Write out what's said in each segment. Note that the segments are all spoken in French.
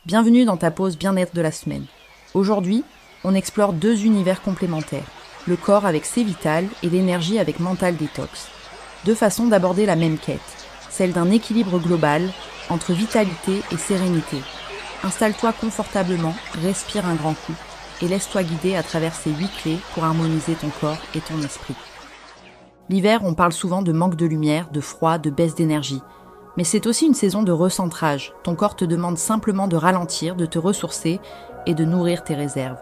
Bienvenue dans ta pause bien-être de la semaine. Aujourd'hui, on explore deux univers complémentaires, le corps avec ses vitales et l'énergie avec mental détox. Deux façons d'aborder la même quête, celle d'un équilibre global entre vitalité et sérénité. Installe-toi confortablement, respire un grand coup et laisse-toi guider à travers ces 8 clés pour harmoniser ton corps et ton esprit. L'hiver, on parle souvent de manque de lumière, de froid, de baisse d'énergie. Mais c'est aussi une saison de recentrage. Ton corps te demande simplement de ralentir, de te ressourcer et de nourrir tes réserves.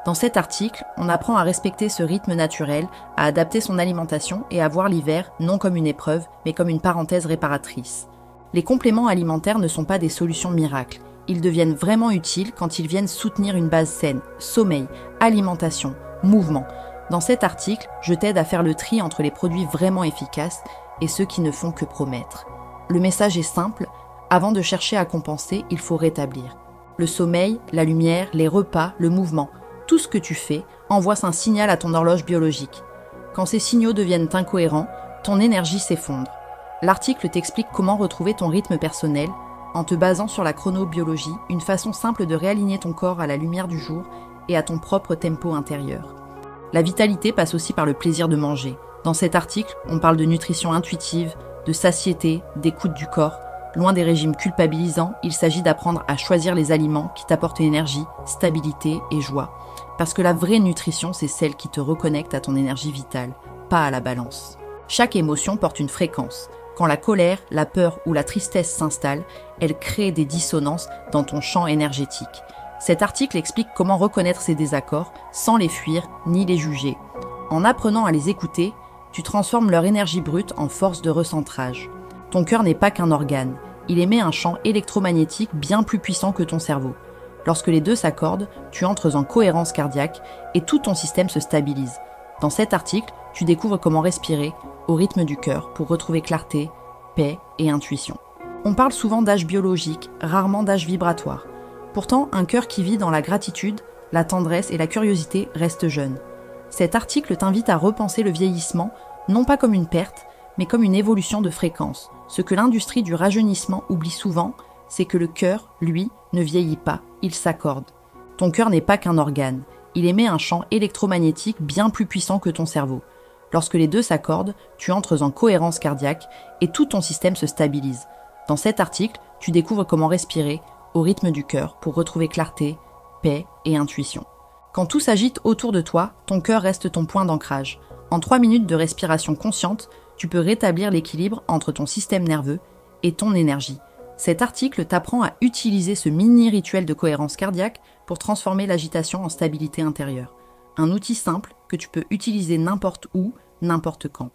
Dans cet article, on apprend à respecter ce rythme naturel, à adapter son alimentation et à voir l'hiver non comme une épreuve, mais comme une parenthèse réparatrice. Les compléments alimentaires ne sont pas des solutions miracles. Ils deviennent vraiment utiles quand ils viennent soutenir une base saine, sommeil, alimentation, mouvement. Dans cet article, je t'aide à faire le tri entre les produits vraiment efficaces et ceux qui ne font que promettre. Le message est simple, avant de chercher à compenser, il faut rétablir. Le sommeil, la lumière, les repas, le mouvement, tout ce que tu fais envoie un signal à ton horloge biologique. Quand ces signaux deviennent incohérents, ton énergie s'effondre. L'article t'explique comment retrouver ton rythme personnel en te basant sur la chronobiologie, une façon simple de réaligner ton corps à la lumière du jour et à ton propre tempo intérieur. La vitalité passe aussi par le plaisir de manger. Dans cet article, on parle de nutrition intuitive, de satiété, d'écoute du corps. Loin des régimes culpabilisants, il s'agit d'apprendre à choisir les aliments qui t'apportent énergie, stabilité et joie. Parce que la vraie nutrition, c'est celle qui te reconnecte à ton énergie vitale, pas à la balance. Chaque émotion porte une fréquence. Quand la colère, la peur ou la tristesse s'installent, elle crée des dissonances dans ton champ énergétique. Cet article explique comment reconnaître ces désaccords sans les fuir ni les juger. En apprenant à les écouter, tu transformes leur énergie brute en force de recentrage. Ton cœur n'est pas qu'un organe, il émet un champ électromagnétique bien plus puissant que ton cerveau. Lorsque les deux s'accordent, tu entres en cohérence cardiaque et tout ton système se stabilise. Dans cet article, tu découvres comment respirer au rythme du cœur pour retrouver clarté, paix et intuition. On parle souvent d'âge biologique, rarement d'âge vibratoire. Pourtant, un cœur qui vit dans la gratitude, la tendresse et la curiosité reste jeune. Cet article t'invite à repenser le vieillissement, non pas comme une perte, mais comme une évolution de fréquence. Ce que l'industrie du rajeunissement oublie souvent, c'est que le cœur, lui, ne vieillit pas, il s'accorde. Ton cœur n'est pas qu'un organe, il émet un champ électromagnétique bien plus puissant que ton cerveau. Lorsque les deux s'accordent, tu entres en cohérence cardiaque et tout ton système se stabilise. Dans cet article, tu découvres comment respirer au rythme du cœur pour retrouver clarté, paix et intuition. Quand tout s'agite autour de toi, ton cœur reste ton point d'ancrage. En 3 minutes de respiration consciente, tu peux rétablir l'équilibre entre ton système nerveux et ton énergie. Cet article t'apprend à utiliser ce mini-rituel de cohérence cardiaque pour transformer l'agitation en stabilité intérieure. Un outil simple que tu peux utiliser n'importe où, n'importe quand.